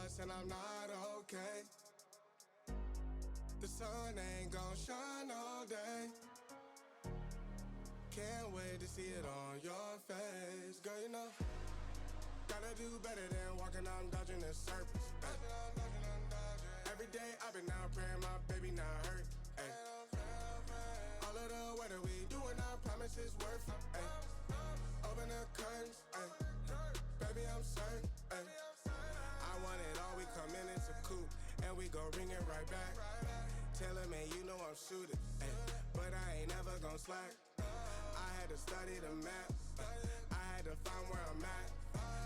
us and I'm not okay. The sun ain't gon' shine all day. Can't wait to see it on your face. Girl, you know, gotta do better than walking out dodging the surface. Every day I've been out praying my baby not hurt. Ay. All of the weather we doing, I promise it's worth it. Ay. Open the curtains, ay. Baby I'm certain. Ay. I want it all, we come in, it's a coupe, and we gon' bring it right back. Tell him, man, you know I'm shooting, ay. But I ain't never gon' slack. I had to study the map, I had to find where I'm at.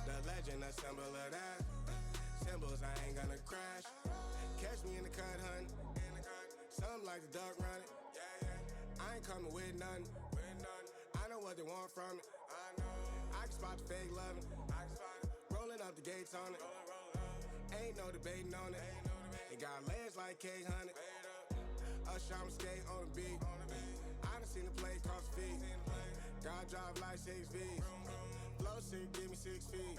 The legend, a symbol of that. Symbols, I ain't gonna crash. Catch me in the cut, hun. Something like the duck running. I ain't coming with nothing. I know what they want from it. I can spot the fake loving. Rolling up the gates on it. Ain't no debating on it. It got legs like cake, honey. Usher, I'm skate on the beat. I done seen the play cross the feet. God drive like 6 V's. Blow sick, give me 6 feet.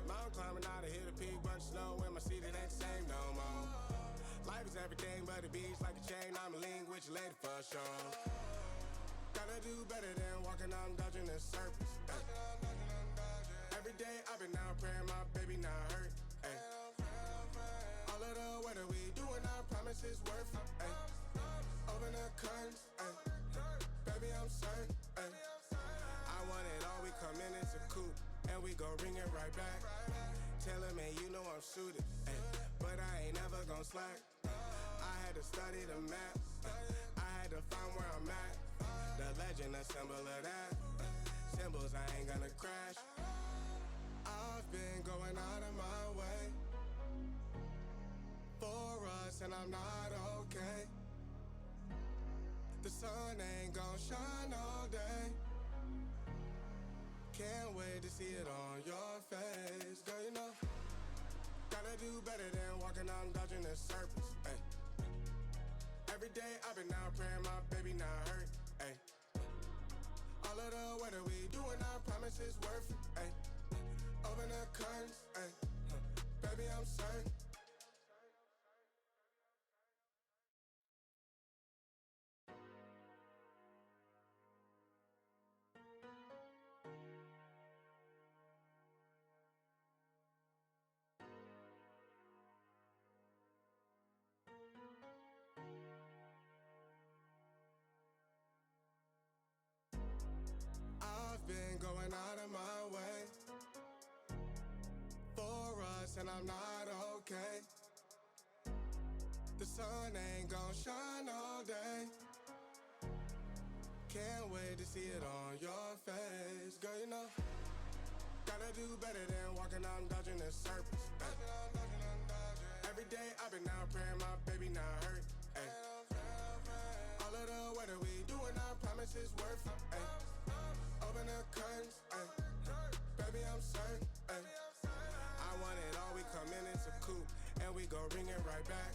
Mountain climbing out to hit a peak. Bunch of snow in my seat, it ain't the same no more. Life is everything but the beach, like a chain. I'm a lean with your lady for sure. Gotta do better than walking out dodging the surface. Every day I've been out praying my baby not hurt. Ay. All of the weather we doing, I promise it's worth it. Ay. Open the curtains, ay. Baby I'm certain. Ay. I want it all, we come in, it's a coupe, and we gon' bring it right back. Tell him, man, you know I'm shooting, ay. But I ain't never gon' slack. I had to study the map, I had to find where I'm at. The legend, a symbol of that. Symbols, I ain't gonna crash. I've been going out of my way for us, and I'm not okay. The sun ain't gon' shine all day. Can't wait to see it on your face. Girl, you know, gotta do better than walking out dodging the surface. Ay. Every day I've been out praying my baby not hurt. Ay. All of the weather we doing, I promise it's worth it. Ay. Open the curtains, ay. Baby I'm certain. I've been going out of my way for us, and I'm not okay. The sun ain't gon' shine all day. Can't wait to see it on your face. Girl, you know, gotta do better than walking out dodging the surface. Every day I've been out praying my baby not hurt. Ay. All of the weather we doing, I promise it's worth it. Ay. Open the curtains, ay. Baby I'm certain. Ay. I want it all, we come in, it's a coupe, and we gon' bring it right back.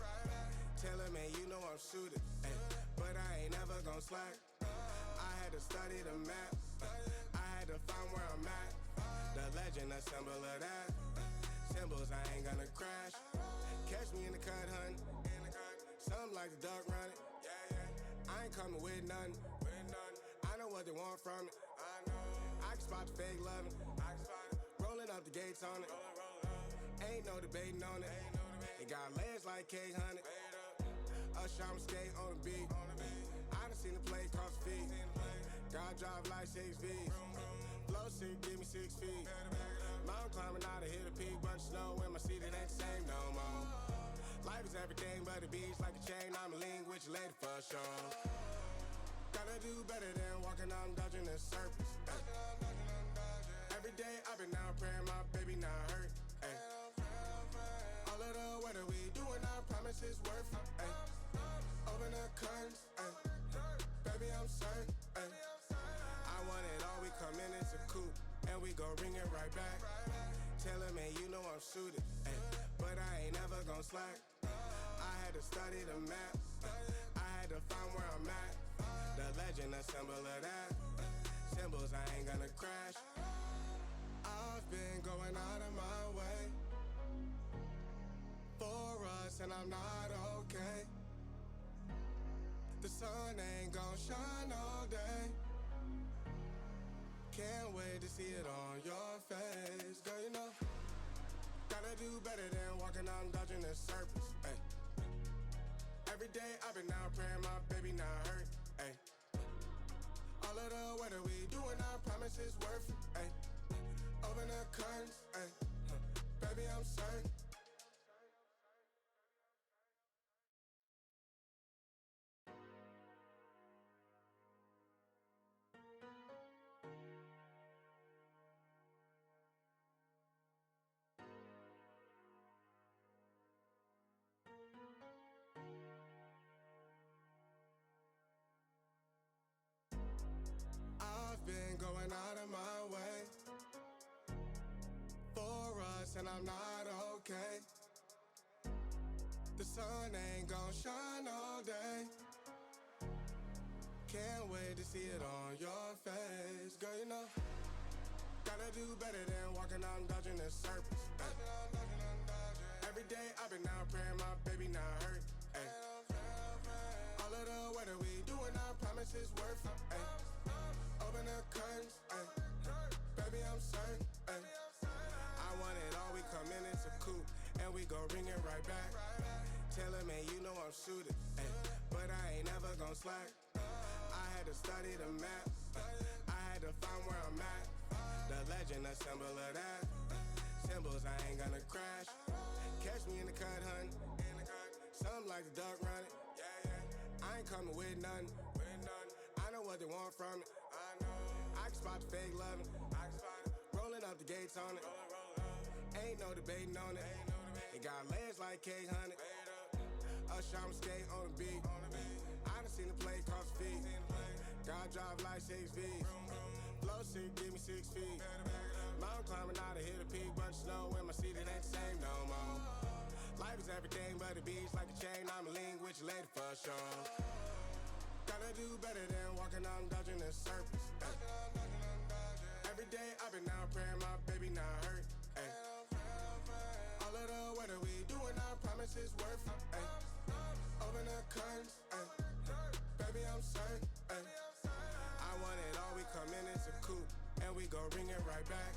Tell him, man, you know I'm shooting, ay. But I ain't never gon' slack. I had to study the map, I had to find where I'm at. The legend, a symbol of that. Symbols, I ain't gonna crash. Catch me in the cut, hun. Something like the duck running. I ain't coming with nothing. I know what they want from it. I can spot the fake loving. Rolling up the gates on it. Ain't no debating on it. It got legs like cake, honey. Usher, I'm skate on the beat. I done seen the play cross the feet. God drive like 6 V's. Blow sick, give me 6 feet. Mountain climbing out to hit a peak. Bunch of snow in my seat, it ain't the same no more. Life is everything but the beach, like a chain. I'm a lean with your lady for sure. Gotta do better than walking out dodging the surface. Every day I've been out praying my baby not hurt. Ay. All of the weather we doing, I promise it's worth it. Ay. Open the curtains, ay. Baby I'm certain. Ay. I want it all, we come in, it's a coupe, and we gon' bring it right back. Tell him, man, you know I'm shooting, ay. But I ain't never gon' slack. I had to study the map, I had to find where I'm at. The legend, a symbol of that. Symbols, I ain't gonna crash. I've been going out of my way for us, and I'm not okay. The sun ain't gon' shine all day. Can't wait to see it on your face. Girl, you know, gotta do better than walking out and dodging the surface. Ay. Every day I've been out praying my baby not hurt. Ay. All of the weather we doing, I promise it's worth it. Ay. Open the curtains, ay. Baby, I'm certain. I've been going out of my way for us, and I'm not okay. The sun ain't gon' shine all day. Can't wait to see it on your face. Girl, you know, gotta do better than walking out and dodging the surface. Every day I've been out praying my baby not hurt. Ay. All of the weather we doing, I promise it's worth it. Ay. Open the curtains, ay. Baby, I'm certain. Ay. I want it all, we come in, it's a coupe, and we gon' ring it right back. Tell him, man, you know I'm shooting, ay. But I ain't never gon' slack. I had to study the map, I had to find where I'm at. The legend, a symbol of that. Symbols, I ain't gonna crash. Catch me in the cut, hun. Something like the duck running. I ain't coming with nothing. I know what they want from it. I can spot the fake loving. Rolling up the gates on it. Ain't no debating on it. It got legs like cake, honey. Usher, I'm skate on the beat. I done seen the play cross the feet. God drive like 6 V's. Flow sick, give me 6 feet. Mountain climbing out to hit a peak, bunch of snow in my seat, it ain't the same no more. Life is everything but the beach, like a chain. I'm a link with you later for sure. Gotta do better than walking out and dodging the surface. Every day I've been out praying my baby not hurt. Ay. All of the weather we doing, I promise it's worth it. Ay. Open the curtains, ay. Baby, I'm certain. Ay. I want it all, we come in, it's a coupe, and we gon' ring it right back.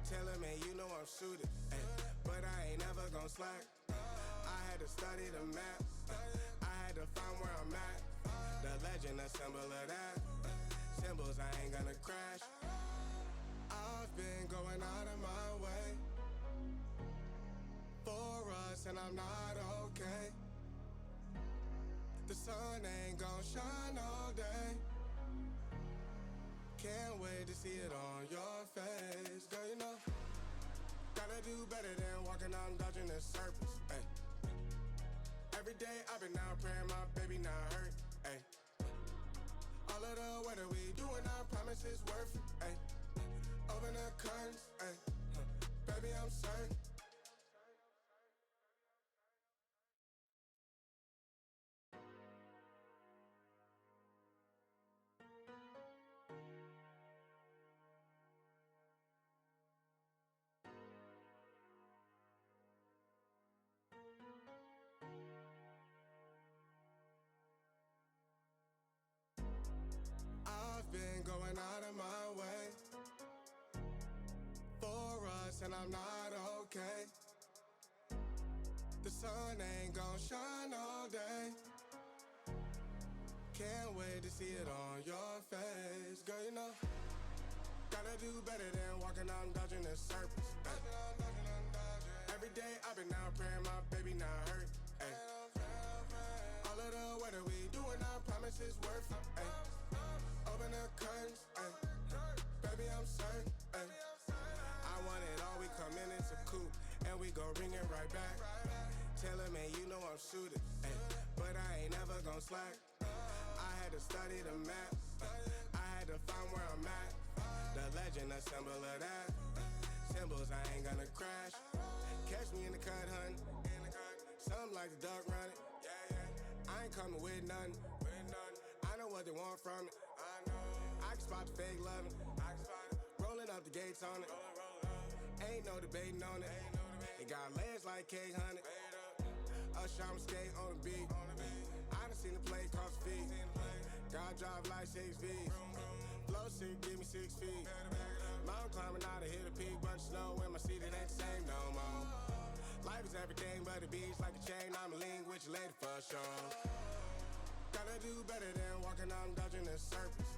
Tell him, man, you know I'm shooting, ay. But I ain't never gon' slack. I had to study the map, I had to find where I'm at. The legend, a symbol of that. Symbols, I ain't gonna crash. I've been going out of my way for us, and I'm not okay. The sun ain't gon' shine all day. Can't wait to see it on your face. Girl, you know, gotta do better than walking out and dodging the surface. Ay. Every day I've been out praying my baby not hurt. Ay. All of the weather we doing, I promise it's worth it. Ay. Open the curtains, ay. Baby, I'm certain. I've been going out of my way for us, and I'm not okay. The sun ain't gon' shine all day. Can't wait to see it on your face. Girl, you know, gotta do better than walking out and dodging the surface. Every day I've been out praying my baby not hurt. Ay. All of the weather we doing, I promise it's worth it. Ay. Open the curtains, ay. Baby, I'm certain. Ay. I want it all, we come in, it's a coupe, and we gon' ring it right back. Tell him, man, you know I'm shooting, ay. But I ain't never gon' slack. I had to study the map, I had to find where I'm at. The legend, a symbol of that. Symbols, I ain't gonna crash. Catch me in the cut, hun. Something like the duck running. I ain't coming with nothing. I know what they want from it. I can spot the fake loving. Rolling up the gates on it. Ain't no debating on it. It got legs like cake, honey. Usher, I'm skate on the beat. I done seen the play cross feet. God drive like 6 V's. Flow sick, give me 6 feet. Mountain climbing out to hit a peak, bunch of snow in my seat, it ain't the same no more. Life is everything but a beach, like a chain, I'm a link with your lady for sure. Gotta do better than walking, I'm dodging the surface.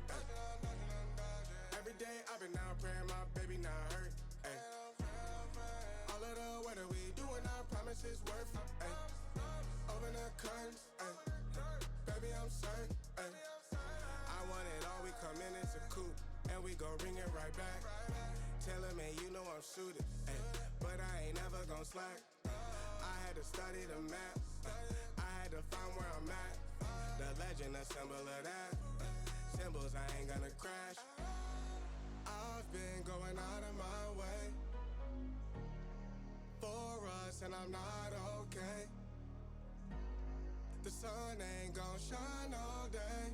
Every day I've been out praying my baby not hurt. Ay. All of the weather we doing, I promise it's worth it. Ay. Open the curtains, ay. Baby I'm certain. Ay. I want it all, we come in, it's a coupe, and we gon' ring it right back. Tell him, man, you know I'm suited, ay. But I ain't never gon' slack. I had to study the map, I had to find where I'm at. The legend, a symbol of that. Symbols, I ain't gonna crash. I've been going out of my way for us, and I'm not okay. The sun ain't gon' shine all day.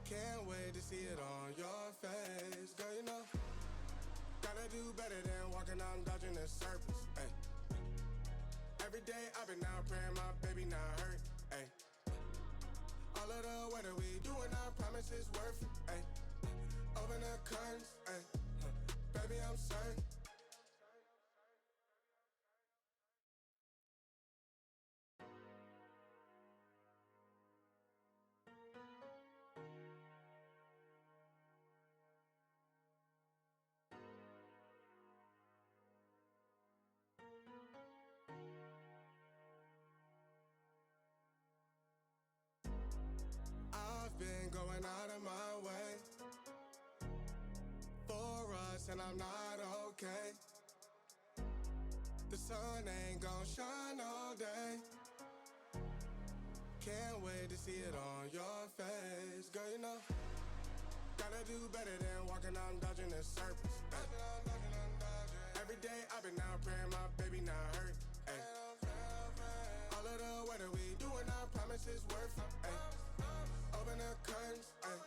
Can't wait to see it on your face. Girl, you know, gotta do better than walking, I'm dodging the surface. Ay. Every day I've been out praying my baby not hurt. Ay. All of the weather we doing, I promise it's worth it. Ay. Open the curtains, ay. Baby I'm certain. I've been going out of my way for us, and I'm not okay. The sun ain't gon' shine all day. Can't wait to see it on your face. Girl, you know, gotta do better than walking, I'm dodging the surface. Ay. Every day I've been out praying my baby not hurt. Ay. All of the weather we doing, I promise it's worth it. Ay. Open the curtains, ay.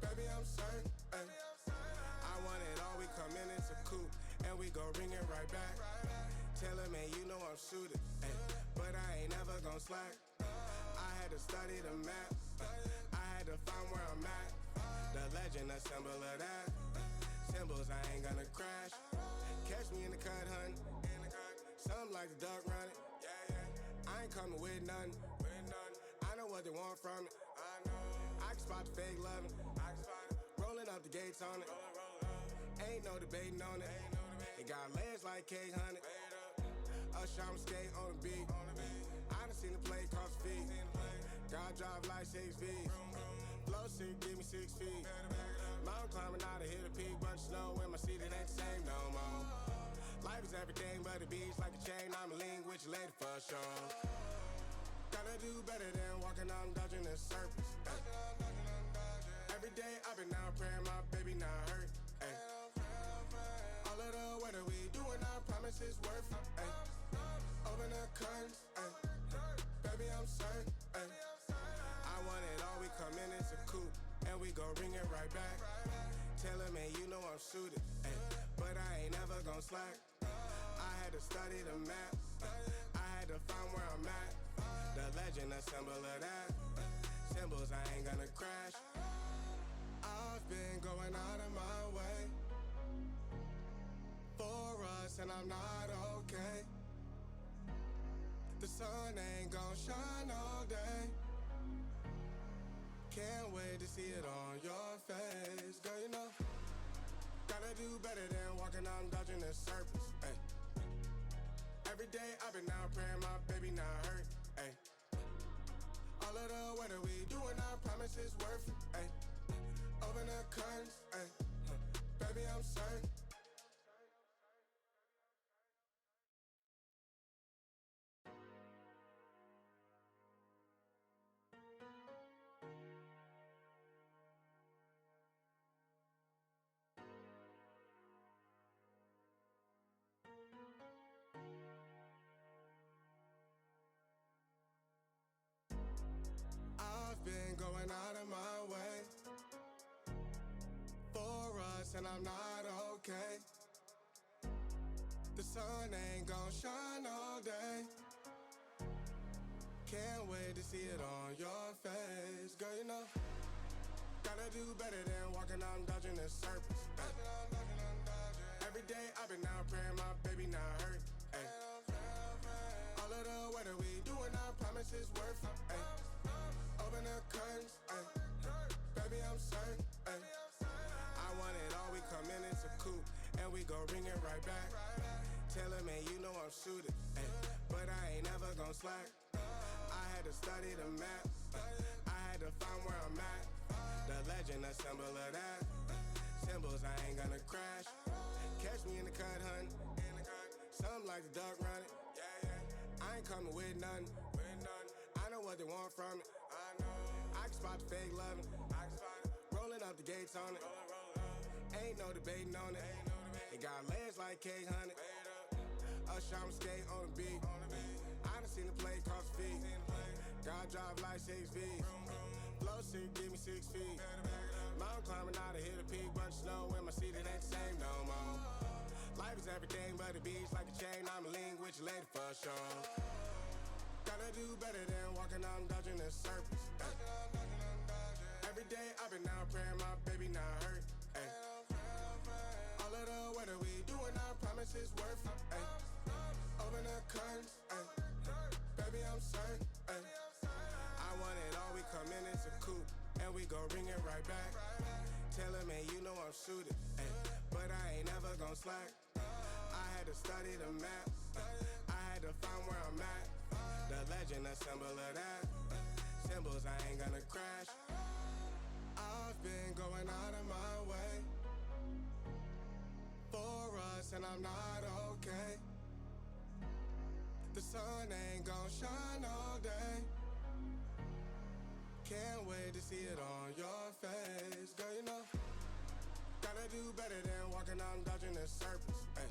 Baby I'm certain. Ay. I want it all, we come in, it's a coupe, and we gon' ring it right back. Tell him, man, you know I'm suited, ay. But I ain't never gon' slack. I had to study the map, I had to find where I'm at. The legend, a symbol of that. Symbols, I ain't gonna crash. Catch me in the cut, hun. Something like the duck running. I ain't coming with nothing. I know what they want from it. I can spot the fake loving. Rolling up the gates on it. Ain't no debating on it. It got legs like K-Honey. Usher, I'm skate on the beat. I done seen the play cross feet. God drive like 6 V's. Flow sick, give me 6 feet. Mountain climbing out to hit a peak, bunch of snow in my seat, it ain't the same no more. Life is everything but a beach, like a chain, I'm a link with your lady for sure. Gotta do better than walking, I'm dodging the surface. Ay. Every day I've been out praying my baby not hurt. Ay. All of the weather we doing, I promise it's worth it. Ay. Open the curtains, ay. Baby I'm certain. Ay. I want it all, we come in, it's a coupe, and we gon' ring it right back. Tell him, man, you know I'm suited, ay. But I ain't never gon' slack. I had to study the map, I had to find where I'm at. The legend, a symbol of that. Symbols, I ain't gonna crash. I've been going out of my way for us, and I'm not okay. The sun ain't gon' shine all day. Can't wait to see it on your face. Girl, you know, gotta do better than walking, I'm dodging the surface. Ay. Every day I've been out praying my baby not hurt. Ay. All of the weather we doing, I promise it's worth it. Ay. Open the curtains, ay. Baby I'm certain. I've been going out of my way for us, and I'm not okay. The sun ain't gon' shine all day. Can't wait to see it on your face. Girl, you know, gotta do better than walking out dodging the surface. Every day I've been out praying my baby not hurt. Ay. All of the weather we doing, I promise it's worth it. Ay. Open the curtains, ay. Baby I'm certain. Ay. I want it all, we come in, it's a coupe, and we gon' bring it right back. Tell him, man, you know I'm suited, ay. But I ain't never gon' slack. I had to study the map, I had to find where I'm at. The legend, a symbol of that. Symbols, I ain't gonna crash. Catch me in the cut, hun. Something like the duck running. I ain't coming with nothing. I know what they want from it. I can spot the fake loving. Rolling up the gates on it. Ain't no debating on it. It got legs like cake, honey. Usher, I'm skate on the beat. I done seen the play cross the feet. God drive like 6 V's. Flow sick, give me 6 feet. Mountain climbing out to hit a peak. Bunch of snow in my seat, it ain't the same no more. Life is everything but the beach, like a chain. I'm a link with your lady for sure. Gotta do better than walking out and dodging the surface. Every day I've been out praying my baby not hurt. Ay. All of the weather we doing, I promise it's worth it. Ay. Open the curtains, ay. Baby I'm certain. Ay. I want it all, we come in, it's a coupe, and we gon' bring it right back. Tell him, man, you know I'm suited, ay. But I ain't never gon' slack. I had to study the map, I had to find where I'm at. The legend, a symbol of that. Symbols, I ain't gonna crash. I've been going out of my way for us, and I'm not okay. The sun ain't gon' shine all day. Can't wait to see it on your face. Girl, you know, gotta do better than walking out and dodging the surface. Ay.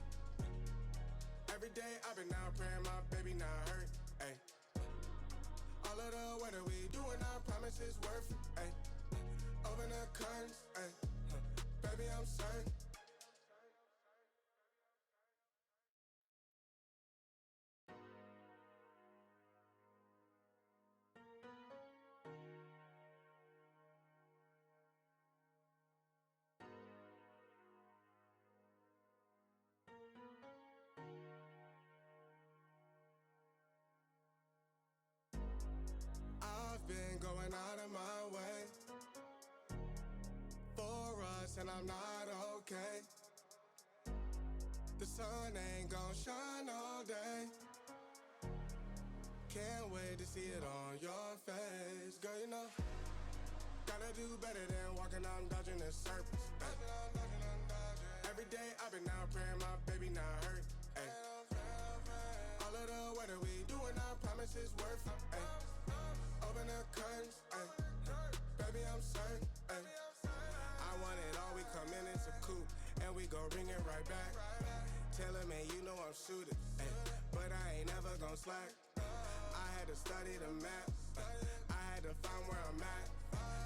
Every day I've been out praying my baby not hurt. Ay. All of the weather we doing, I promise it's worth it. Ay. Open the curtains, ay. Baby I'm certain. I've been going out of my way for us, and I'm not okay. The sun ain't gon' shine all day. Can't wait to see it on your face. Girl, you know, gotta do better than walking out and dodging the surface. Every day I've been out praying my baby not hurt. Ay. All of the weather we doing, I promise it's worth it. Ay. Open the curtains, ay. Baby I'm certain. Ay. I want it all, we come in, it's a coupe, and we gon' bring it right back. Tell him, man, you know I'm suited, ay. But I ain't never gon' slack. I had to study the map, I had to find where I'm at.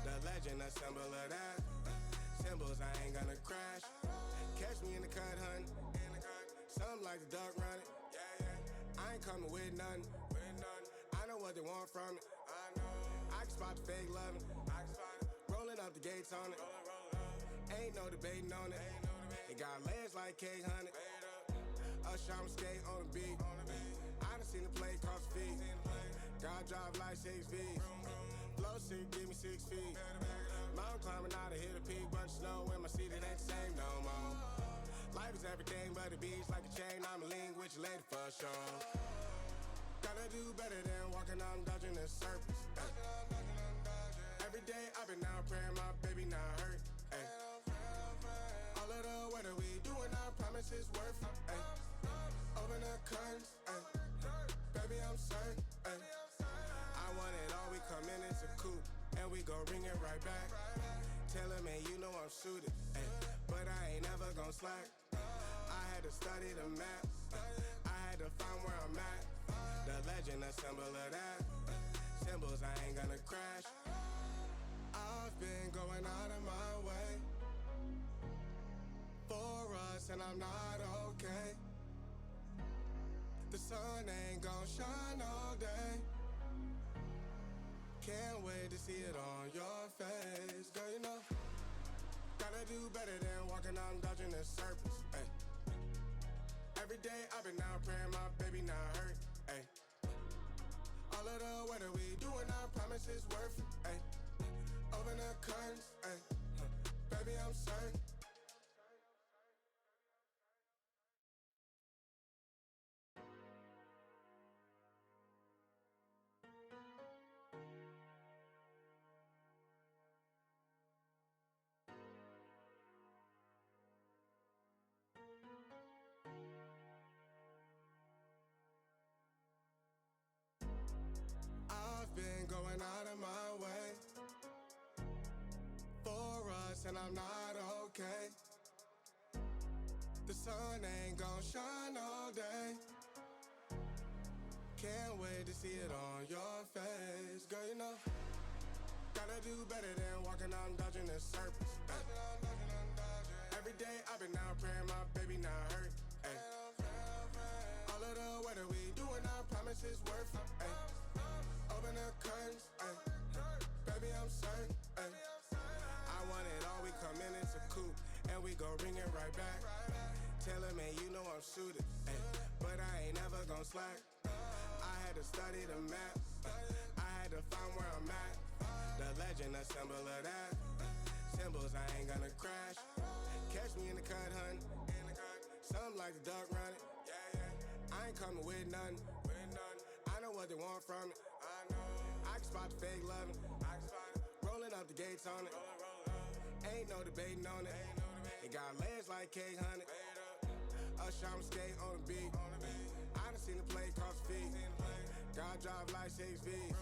The legend, a symbol of that. Symbols, I ain't gonna crash. Catch me in the cut, hun. Something like the duck running. I ain't coming with nothing. I know what they want from it. I can spot the fake loving. Rolling up the gates on it. Ain't no debating on it. It got legs like cake, honey. Usher, I'm skate on the beat. I done seen the play cross the feet. God drive like 6 V's. Flow sick, give me 6 feet. Mountain climbing out to hit a peak. Bunch of snow in my seat, it ain't the same no more. Life is everything but the beach, like a chain. I'm a link with your lady for sure. Gotta do better than walking out and dodging the surface. Every day I've been out praying my baby not hurt. Ay. All of the weather we doing, I promise it's worth it. Ay. Open the curtains, ay. Baby I'm certain. Ay. I want it all, we come in, it's a coupe, and we gon' bring it right back. Tell him, man, you know I'm suited, ay. But I ain't never gon' slack. I had to study the map, I had to find where I'm at. The legend, a symbol of that. Symbols, I ain't gonna crash. I've been going out of my way for us, and I'm not okay. The sun ain't gon' shine all day. Can't wait to see it on your face. Girl, you know, gotta do better than walking out and dodging the surface. Ay. Every day I've been out praying my baby not hurt. Ay. All of the weather we doing, I promise it's worth it. Ay. Open the curtains, ay. Baby, I'm certain. I've been going out of my way for us, and I'm not okay. The sun ain't gon' shine all day. Can't wait to see it on your face. Girl, you know, gotta do better than walking out and dodging the surface. Every day I've been out praying my baby not hurt. Ay. All of the weather we doing, I promise it's worth it. Ay. Open the curtains, ay. Baby, I'm certain. Ay. I want it all, we come in, it's a coupe, and we gon' bring it right back. Tell him, man, you know I'm suited, ay. But I ain't never gon' slack. I had to study the map, I had to find where I'm at. The legend, a symbol of that. Symbols, I ain't gonna crash. Catch me in the cut, hun. Something like the duck running. I ain't coming with nothing. I know what they want from it. I can spot the fake loving. Rolling up the gates on it. Ain't no debating on it. It got legs like cake, honey. Usher, I'm skate on the beat. I done seen the play cross feet. God drive like 6 feet.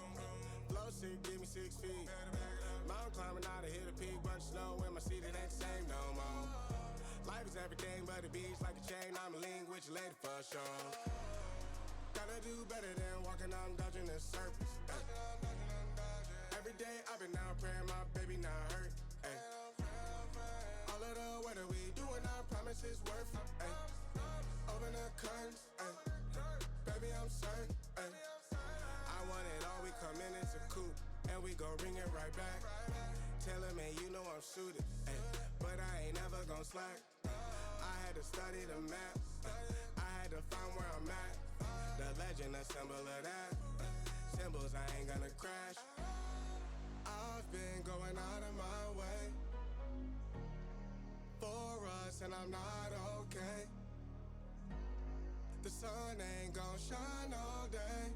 Flow sick, give me 6 feet. Mountain climbing out to hit a peak, bunch of snow in my seat, it ain't the same no more. Life is everything but the beach, like a chain. I'm a link with you later for sure. Gotta do better than walking out and dodging the surface. Every day I've been out praying my baby not hurt. Ay. All of the weather we doing, I promise it's worth it. Ay. Open the curtains, ay. Baby, I'm certain. Ay. I want it all, we come in, it's a coupe, and we gon' bring it right back. Tell him, man, you know I'm suited, ay. But I ain't never gon' slack. I had to study the map, I had to find where I'm at. The legend, a symbol of that. Symbols, I ain't gonna crash. I've been going out of my way for us, and I'm not okay. The sun ain't gon' shine all day.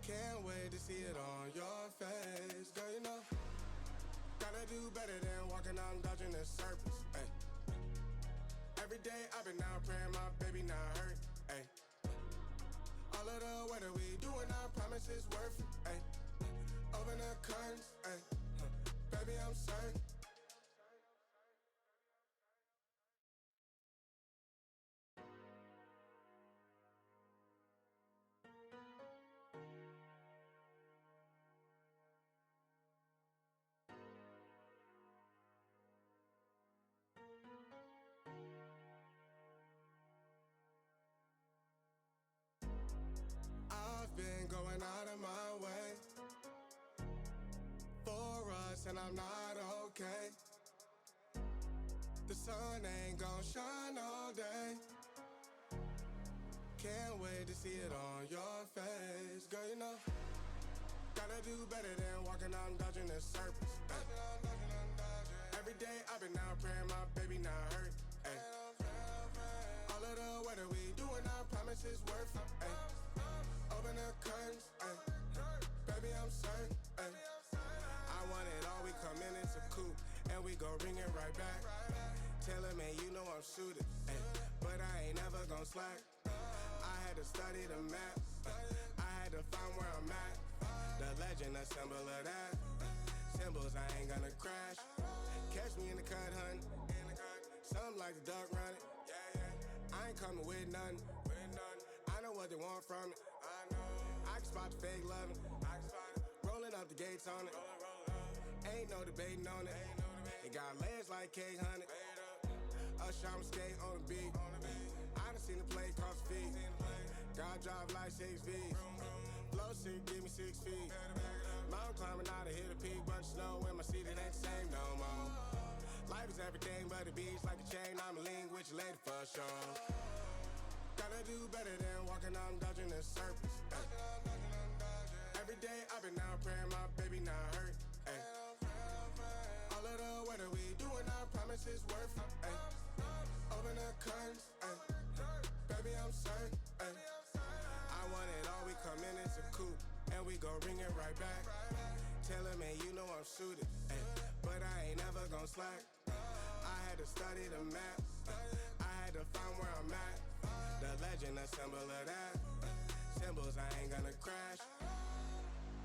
Can't wait to see it on your face. Girl, you know, gotta do better than walking out and dodging the surface. Ay. Every day I've been out praying my baby not hurt. Ay. All of the weather we doing, I promise it's worth it. Ay. Open the curtains, ay. Baby, I'm certain. I've been going out of my way for us, and I'm not okay. The sun ain't gon' shine all day. Can't wait to see it on your face. Girl, you know, gotta do better than walking out and dodging the surface. Ay. Every day I've been out praying my baby not hurt. Ay. All of the weather we doing, I promise it's worth it. Ay. Open the curtains, ay. Baby, I'm certain. Ay. I want it all, we come in, it's a coupe, and we gon' bring it right back. Tell him, man, you know I'm suited, ay. But I ain't never gon' slack. I had to study the map, I had to find where I'm at. The legend, a symbol of that. Symbols, I ain't gonna crash. Catch me in the cut, hun. Something like the duck running. I ain't coming with nothing. I know what they want from it. I can spot the fake loving. Rolling up the gates on it. Ain't no debating on it. It got legs like cake, honey. Usher, I'm skate on the beat. I done seen the play cross feet. God drive like 6 feet. Flow Flow sick, give me 6 feet. Mountain climbing out to hit a peak, bunch of snow in my seat, it ain't the same no more. Life is everything but a beach, like a chain, I'm a link with your lady for sure. Gotta do better than walking, I'm dodging the surface. Every day I've been out praying my baby not hurt. Ay. All of the weather we doing, I promise it's worth it. Ay. Open the curtains, ay. Baby I'm certain. Ay. I want it all, we come in, it's a coupe, and we gon' ring it right back. Tell him, man, you know I'm suited, ay. But I ain't never gon' slack. I had to study the map, I had to find where I'm at. The legend, a symbol of that. Symbols, I ain't gonna crash.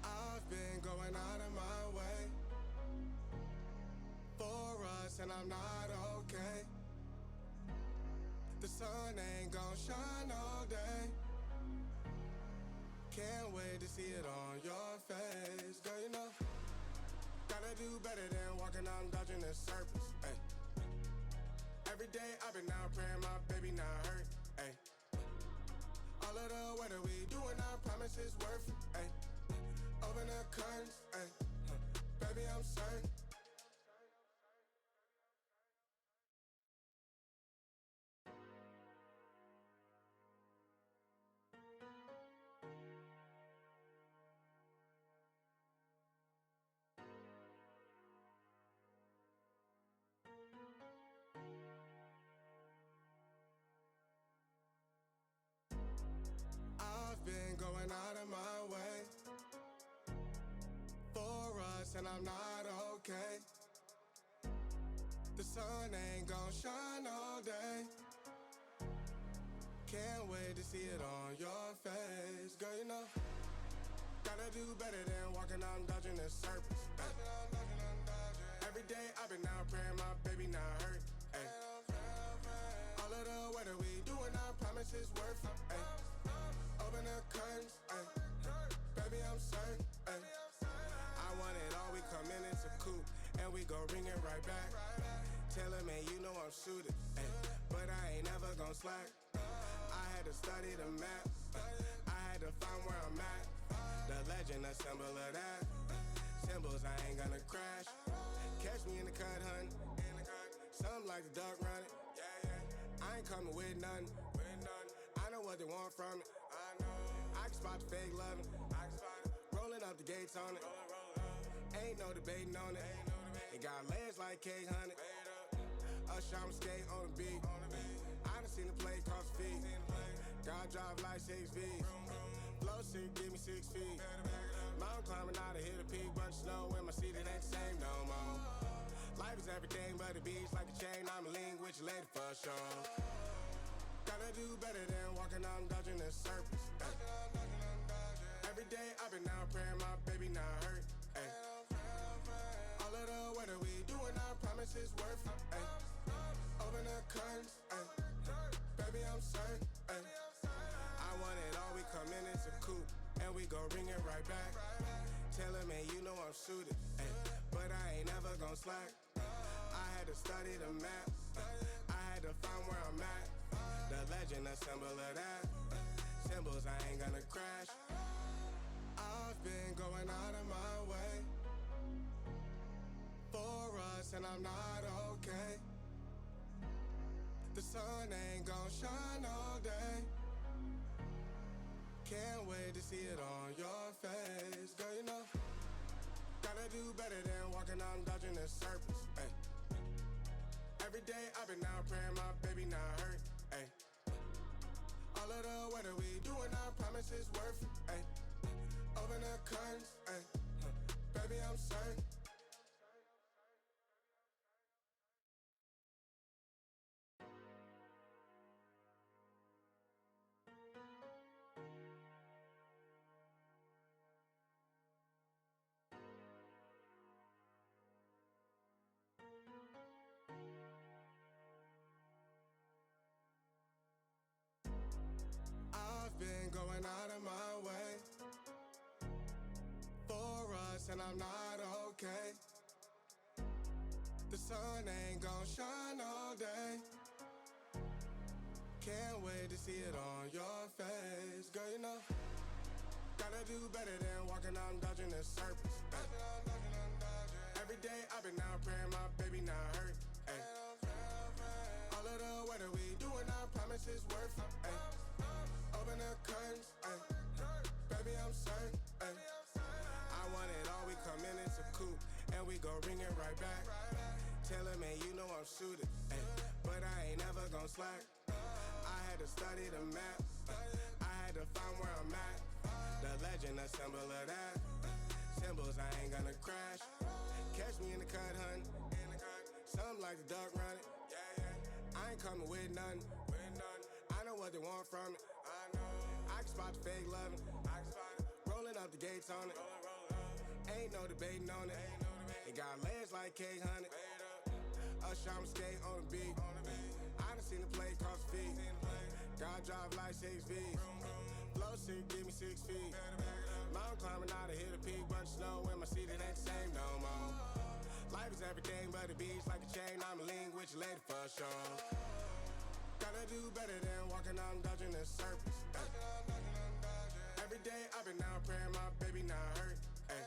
I've been going out of my way for us, and I'm not okay. The sun ain't gon' shine all day. Can't wait to see it on your face. Girl, you know, gotta do better than walking, I'm dodging the surface. Ay. Every day I've been out praying my baby not hurt. Ay. All of the weather we doing, I promise it's worth it. Ay. Open the curtains, ay. Baby I'm certain. I've been going out of my way for us, and I'm not okay. The sun ain't gon' shine all day. Can't wait to see it on your face. Girl, you know, gotta do better than walking, I'm dodging the surface. Ay. Every day I've been out praying my baby not hurt. Ay. All of the weather we doing, I promise it's worth it. Ay. Open the curtains, ay. Baby I'm certain. Ay. I want it all, we come in, it's a coupe, and we gon' ring it right back. Tell him, man, you know I'm suited, ay. But I ain't never gon' slack. I had to study the map, I had to find where I'm at. The legend, a symbol of that. Symbols, I ain't gonna crash. Catch me in the cut, hun. Something like the duck running. I ain't coming with nothing. I know what they want from it. I can spot the fake loving. Rolling up the gates on it. Ain't no debating on it. It got legs like K-Honey. Usher, I'm skate on the beat. I done seen the play cross the feet. God drive like 6 V's. Flow sick, give me 6 feet. Mountain climbing out to hit a peak, bunch of snow in my seat, it ain't the same no more. Life is everything but a beach, like a chain, I'm a link with your lady for sure. Gotta do better than walking, I'm dodging the surface. Ay. Every day I've been out praying my baby not hurt. Ay. All of the weather we doing, I promise it's worth it. Ay. Open the curtains, ay. Baby I'm certain. Ay. I want it all, we come in, it's a coupe, and we gon' ring it right back. Tell him, man, you know I'm suited, ay. But I ain't never gon' slack. I had to study the map, I had to find where I'm at. The legend, a symbol of that. Symbols, I ain't gonna crash. I've been going out of my way for us, and I'm not okay. The sun ain't gon' shine all day. Can't wait to see it on your face. Girl, you know, gotta do better than walking, I'm dodging the surface. Ay. Every day I've been out praying my baby not hurt. Ay. All of the weather we doing, I promise it's worth it. Ay. Open the curtains, ay. Baby I'm certain. I've been going out of my way for us, and I'm not okay. The sun ain't gon' shine all day. Can't wait to see it on your face. Girl, you know, Gotta do better than walking out and dodging the surface. Every day I've been out praying my baby not hurt. Ay. All of the weather we doing, I promise it's worth it. Ay. Open the curtains, ay. Baby I'm certain. Ay. I want it all, we come in, it's a coupe, and we gon' ring it right back. Tell him, man, you know I'm suited, ay. But I ain't never gon' slack. I had to study the map. I had to find where I'm at. The legend, a symbol of that. Symbols, I ain't gonna crash. Catch me in the cut, hun. Some like the duck running. I ain't coming with nothing. I know what they want from it. I can spot the fake loving. Rolling up the gates on it. Ain't no debating on it. It got legs like cake, honey. Usher, I'm skate on the beat. I done seen the play cross the feet. God drive like 6 V's. Flow sick, give me 6 feet. Mountain climbing out to hit a peak. Bunch of snow in my seat, it ain't the same no more. Life is everything but the beach, like a chain. I'm a link with your lady for sure. Gotta do better than walking out and dodging the surface. Every day I've been out praying my baby not hurt. Ay.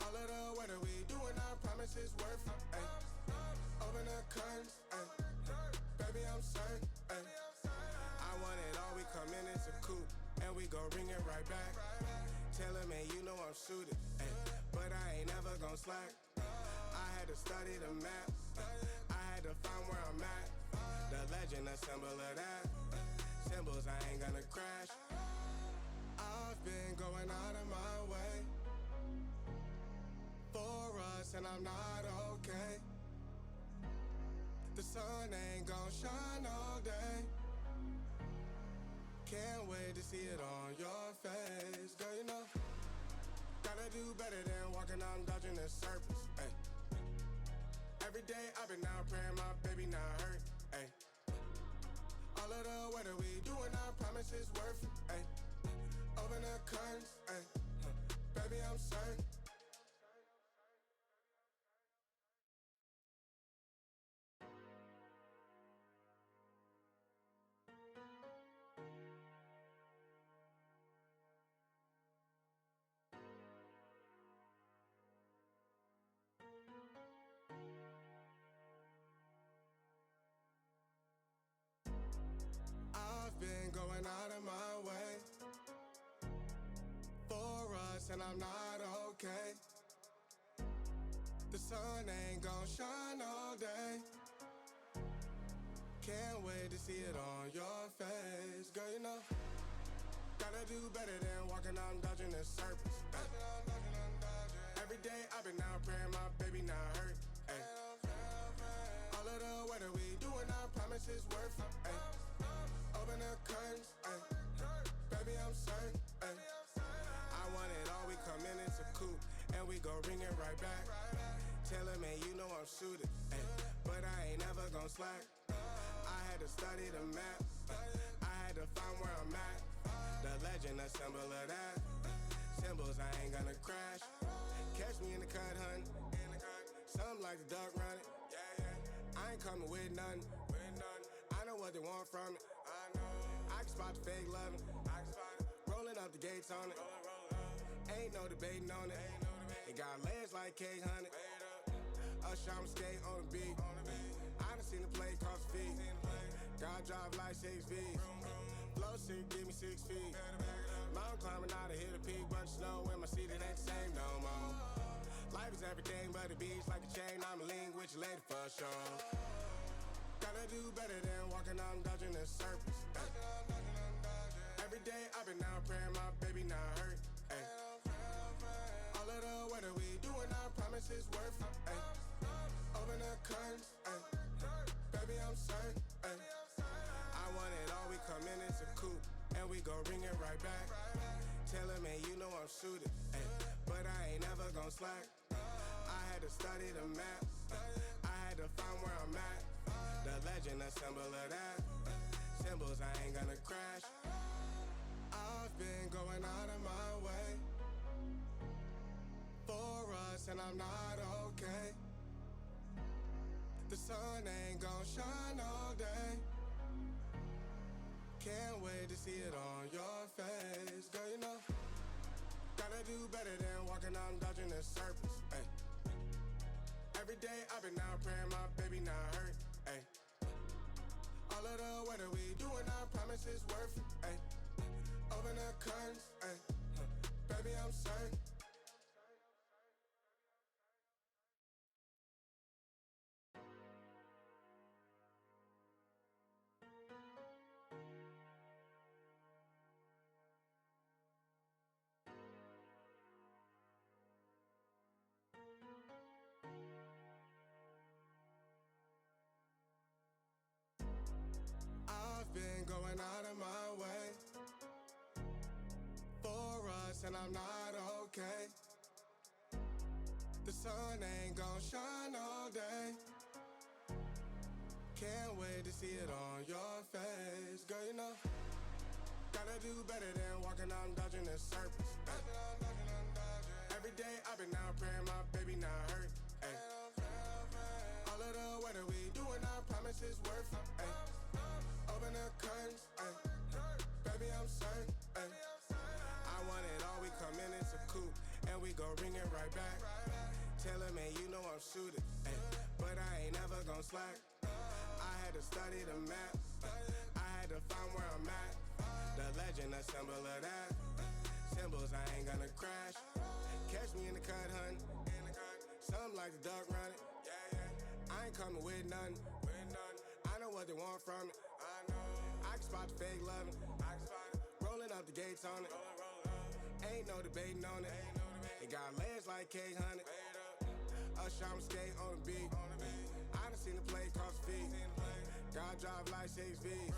All of the weather we doing, I promise it's worth it. Ay. Open the curtains, ay. Baby I'm certain. Ay. I want it all, we come in, it's a coupe, and we gon' ring it right back. Tell him, man, you know I'm suited, ay. But I ain't never gon' slack. I had to study the map. I had to find where I'm at. The legend, a symbol of that. Symbols, I ain't gonna crash. I've been going out of my way for us, and I'm not okay. The sun ain't gon' shine all day. Can't wait to see it on your face. Girl, you know, gotta do better than walking out and dodging the surface. Ay. Every day I've been out praying my baby not hurt. Ay. All of the weather we doing, I promise it's worth it. Ay. Open the curtains, ay. Baby I'm certain. I've been going out of my way for us, and I'm not okay. The sun ain't gon' shine all day. Can't wait to see it on your face. Girl, you know, gotta do better than walking out and dodging the surface. Every day I've been out praying my baby not hurt. Ay. All of the weather we doing, I promise it's worth it. Ay. Open the curtains, ay. Baby I'm certain. Ay. I want it all, we come in, it's a coupe, and we gon' ring it right back. Tell him, man, you know I'm suited, ay. But I ain't never gon' slack. I had to study the map. I had to find where I'm at. The legend, a symbol of that. Symbols, I ain't gonna crash. Catch me in the cut, hun. Some like the duck running. I ain't coming with nothing. I know what they want from it. I can spot the fake loving. Rolling up the gates on it. Ain't no debating on it. It got legs like cake, honey. Usher, I'm skate on the beat. I done seen the play cross the feet. God drive like 6 V's. Flow sick, give me 6 feet. Mountain climbing out to hit a peak. Bunch of snow in my seat, it ain't the same no more. Life is everything but the beach, like a chain. I'm a link with your lady for sure. Gotta do better than walking out and dodging the surface. Every day I've been out praying my baby not hurt. Ay. All of the weather we doing, I promise it's worth it. Ay. Open the curtains, ay. Baby I'm certain. Ay. I want it all, we come in, it's a coupe, and we gon' ring it right back. Tell him, man, you know I'm suited, ay. But I ain't never gon' slack. I had to study the map. I had to find where I'm at. The legend, a symbol of that. Symbols, I ain't gonna crash. I've been going out of my way for us, and I'm not okay. The sun ain't gon' shine all day. Can't wait to see it on your face. Girl, you know, gotta do better than walking out and dodging the surface. Ay. Every day I've been out praying my baby not hurt. Ay. All of the weather we doing, I promise it's worth it. Ay. Open the curtains, ay. Baby, I'm certain. I've been going out of my way for us, and I'm not okay. The sun ain't gon' shine all day. Can't wait to see it on your face. Girl, you know, gotta do better than walking out and dodging the surface. Every day I've been out praying my baby not hurt. Ay. All of the weather we doing, I promise it's worth it. Ay. Open the curtains, ay. Baby, I'm certain. Ay. I want it all, we come in, it's a coupe, and we gon' bring it right back. Tell him, man, you know I'm suited, ay. But I ain't never gon' slack. I had to study the map, I had to find where I'm at. The legend, a symbol of that. Symbols, I ain't gonna crash. Catch me in the cut, hun. Something like the duck running. I ain't coming with nothing. I know what they want from it. I can spot the fake loving. Rolling up the gates on it. Ain't no debating on it. It got legs like cake, honey. Us I'm skate on the beat. I done seen the play cross the feet. God drive like 6 feet.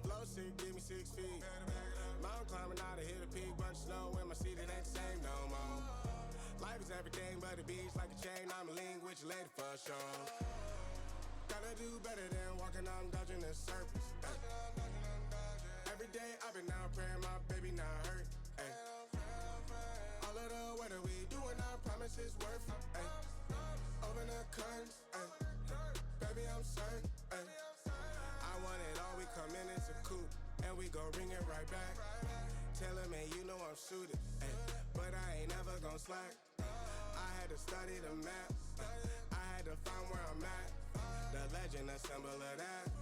Flow sick, give me 6 feet. Mountain climbing out to hit a peak. Bunch of snow in my seat, it ain't the same no more. Life is everything but the beach like a chain. I'm a link with your lady for sure. Gotta do better than walking out and dodging the surface. Every day I've been out praying my baby not hurt. Ay. All of the weather we doing, I promise it's worth it. Ay. Open the curtains, ay. Baby, I'm certain. Ay. I want it all, we come in, it's a coupe, and we gon' bring it right back. Tell him, man, you know I'm suited, ay. But I ain't never gon' slack. I had to study the map, I had to find where I'm at. The legend, a symbol of that.